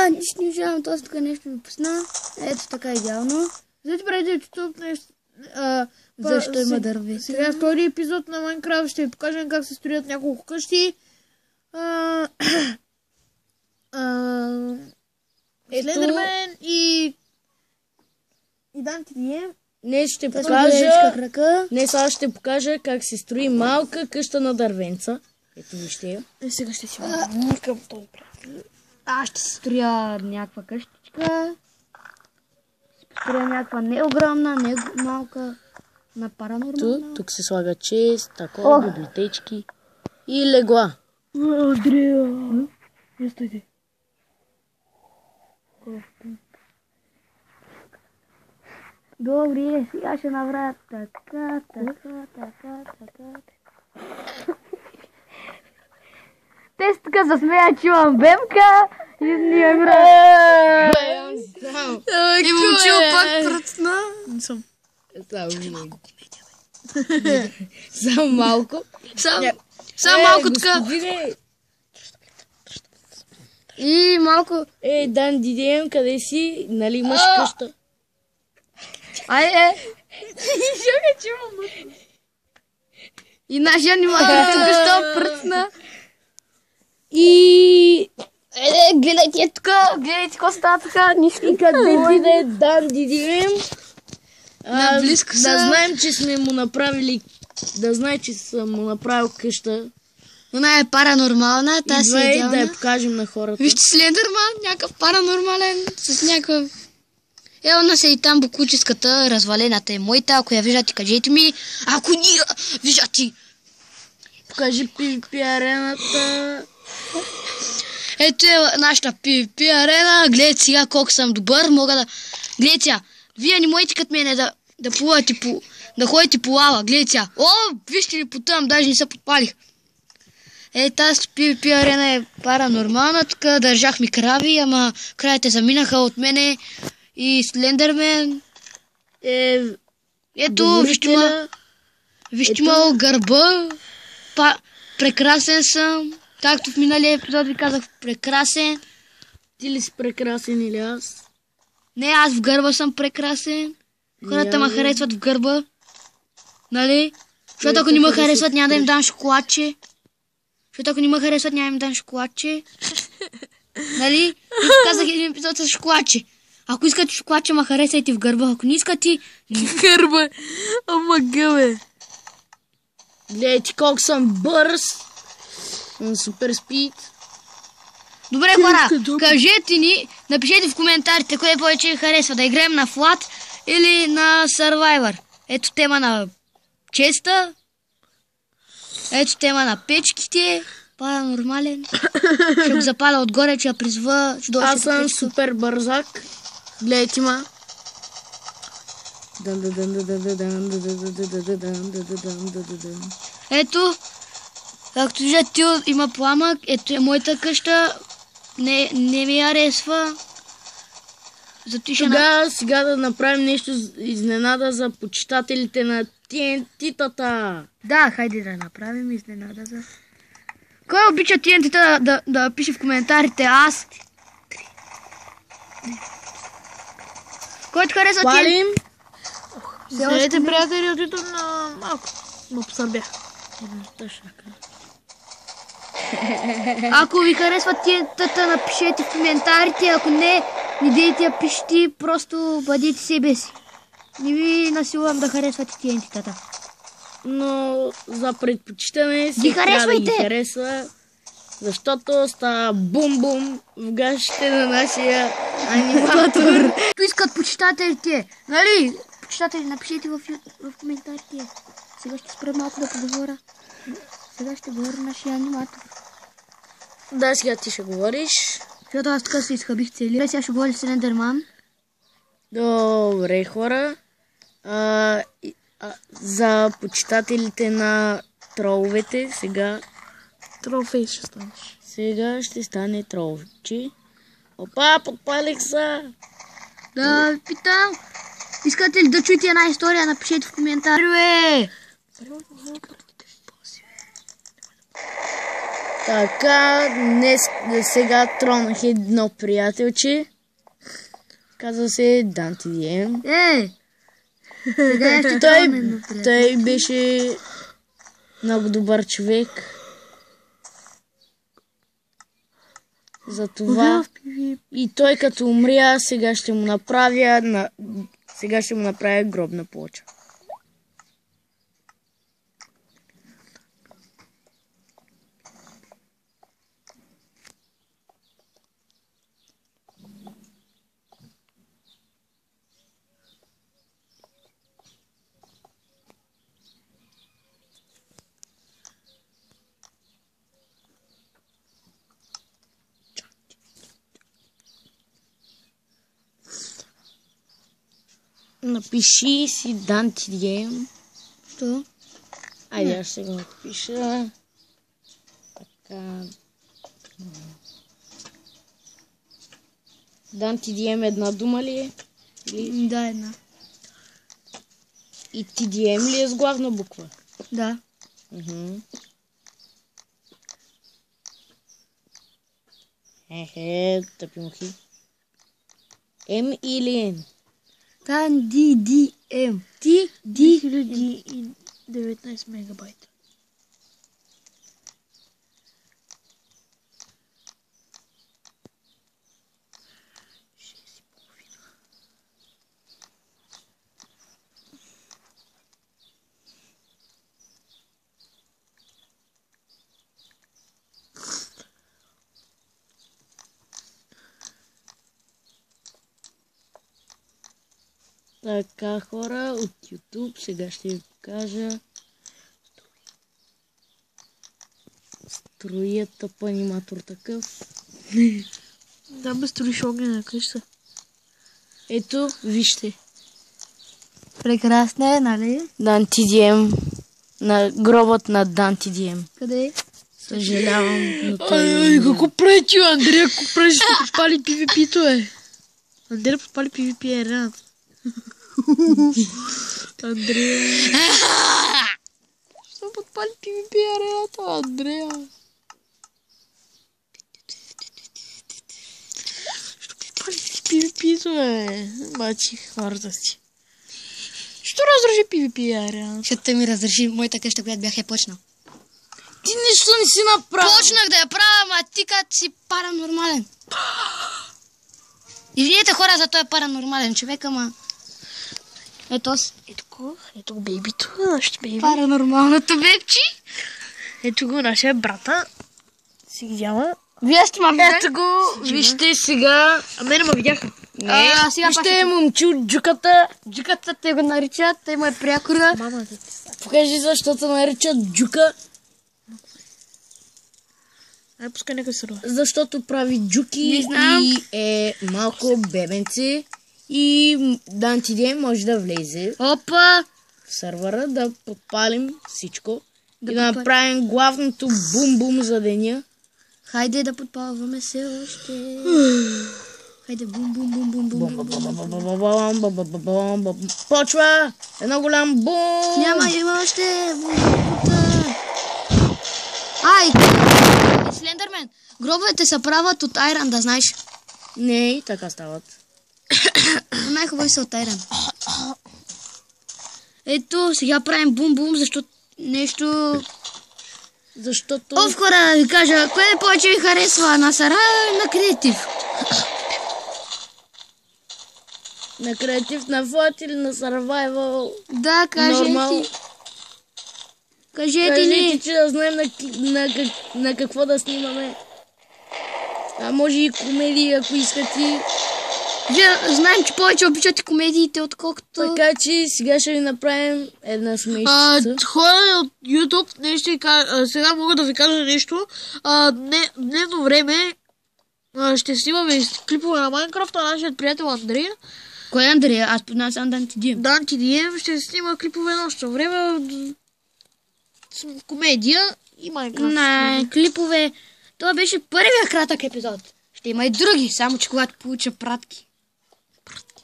нищо не виждам, този тук нещо ми пусна. Ето така идеално. Взете преди тук нещо. Защо има дървета? Сега втори епизод на Майнкрафт ще ви покажем как се строят няколко къщи. Слендермен и Дантидием. Днес ще покажа... Днес аз ще покажа как се строи малка къща на дървенца. Ето вижте я. Сега ще си върнем този приятел. Аз ще строя някаква къщичка. Ще строя някаква не огромна, не малка, на паранормална. Тук се слага чест, такова, библиотечки и легла. Андрея! Не стойте. Добре, сега ще направя така. Те са така засмея, че имам бемка и ни е И момчил пак пръцна. Не съм. Само малко. Само малко така. И малко... Дантидием, къде си? Нали имаш къща? И нашия аниматор тук що пръцна. И... Гледайте тук, гледайте какво става така, нищо. И къде отиде Дантидием? Наблизко да знаем, че сме му направили... Да знае, че съм му направил къща. Она е паранормална, тази е идеална. Да я покажем на хората. Вижте Слендерман, някакъв паранормален, с някакъв... Она се и там буклуческата, развалената е моята, ако я виждате, кажете ми. Ако ни виждате... Покажи PvP арената. Ето е нашата PvP арена. Гледайте сега колко съм добър. Мога да... Гледайте сега. Вие не можете като мене да плувате по... Да ходите по лава. Гледайте сега. О, вижте ли по там, даже не се подпалих. Тази PvP арена е паранормална. Тук държах ми крави, ама кравите заминаха от мене. И Слендермен. Ето, вижте ма гърба. Прекрасен съм. Както в миналия епизод ви казах, прекрасен. Ти ли си прекрасен или аз? Не, аз в гърба съм прекрасен. Хората ме харесват в гърба. Нали? Защото ако не ме харесват, няма да им дам шоколадче. Нали? И казах един епизод с шоколадче. Ако искате шоколадче, ме харесайте в гърба. Ако не искате... В гърба. Ама гъбе. Гледайте колко съм бърз. Супер спид. Добре, хора, кажете ни, напишете в коментарите кое повече ви харесва. Да играем на Flat или на Survivor. Ето тема на честа. Ето тема на печките. Паранормален. Ще го запаля отгоре, че я призва. Аз съм супер бързак. Гледайте ма. Ето, както виждате, има пламък. Ето е моята къща. Не ми харесва. Сега да направим нещо изненада за почитателите на TNT-тата. Да, хайде да направим изненада за... Кой обича TNT-та да пише в коментарите? Аз. Който харесва Палим. Следете, приятели, от YouTube на малко. Но посърбях. Ако ви харесват TNT-та, напишете в коментарите. Ако не дейте я пишете, просто бъдете себе си. Не ви насилвам да харесвате TNT-тата. Но за предпочитане си трябва да ги харесва, защото става бум-бум в гащите на нашия аниматор. Искат почитателите, нали? Почитатели, напишете в коментарите. Сега ще спра малко да поговоря. Сега ще говоря нашия аниматор. Да, сега ти ще говориш. Защото аз така се изхабих цели. Сега ще говори Слендерман. Добре, хора. За почитателите на троловете, сега... Трофей ще станеш. Сега ще стане тролче. Опа, подпалих се! Да, питам. Искате ли да чуете една история? Напишете в коментар. Така, днес сега тронах едно приятелче. Казва се Данти Дием. Сега ще тронем. Той беше много добър човек. Затова и той като умря, сега ще му направя гробна плоча. Напиши си Данти Дием. Що? Айде, аз ще го напиша. Така. Данти Дием една дума ли е? Да, една. И ти Дием ли е с главна буква? Да. Тъпи мухи. М или Н? Данти Дием. 2019 мегабайта. Така, хора, от YouTube сега ще ви покажа. Строя тъп аниматор такъв. Да, бе, строиш огнена къща. Ето, вижте. Прекрасна е, нали? Данти Дием. На гробът на Данти Дием. Къде е? Съжалявам, но той... Ай, какво прави ти, Андрея? Какво прави, ще подпали PvP-то, е? Андрея подпали PvP арена. Андрея. Ще подпали PvP арената, Андрея. Ще подпали PvP-то, е. Бачи хората си. Що разруши PvP арената? Защото ми разреши моята къща, която бях почнал. Ти нищо не си направил. Почнах да я правя, ама ти като си паранормален. Извинете хора за този паранормален човек, ама... Ето Ето го бейбито, нашите бейби. паранормалното бебчи. Ето го нашия брата. Си видяла. Вие сте ма видяли? Ето го, вижте сега. А мене ме видяха. Не, сега вижте момчу Джуката. Джуката те го наричат, той му е прякора. Мамата ти. Покажи защо се наричат Джука. Ай, пускай нека се рува. Защото прави джуки Не знам. и е малко бебенце. И Данти Дием може да влезе Опа! в сървъра, да подпалим всичко. Да И да направим главното бум-бум за деня. Хайде да подпалваме се още. Хайде бум-бум-бум-бум-бум-бум. Почва! Едно голям бум! Има още. Ай! Слендърмен, гробовете се правят от айран, да знаеш. Не, и така стават. Най-хубави са от айран. Ето, сега правим бум-бум, защото нещо... Защото... Оф, хора, да ви кажа, кое повече ви харесва, на Сара или на Креатив? На креатив, на флот или на survival? Да, кажете. Кажете Кажете, ни. че да знаем на какво да снимаме. А може и комедии, ако искате. Вие знаем, че повече обичате комедиите, отколкото... Така че сега ще ви направим една смешница. Хора от YouTube, нещо сега мога да ви кажа нещо. Дневно време ще снимаме клипове на Майнкрафт, а нашият приятел Андрея. Кой е Андрея? Аз поднасям Данти Дием. Данти Дием ще снима клипове нощно време. Комедия и Майнкрафт. На клипове. Това беше първият кратък епизод. Ще има и други, само че когато получа пратки. Пратки.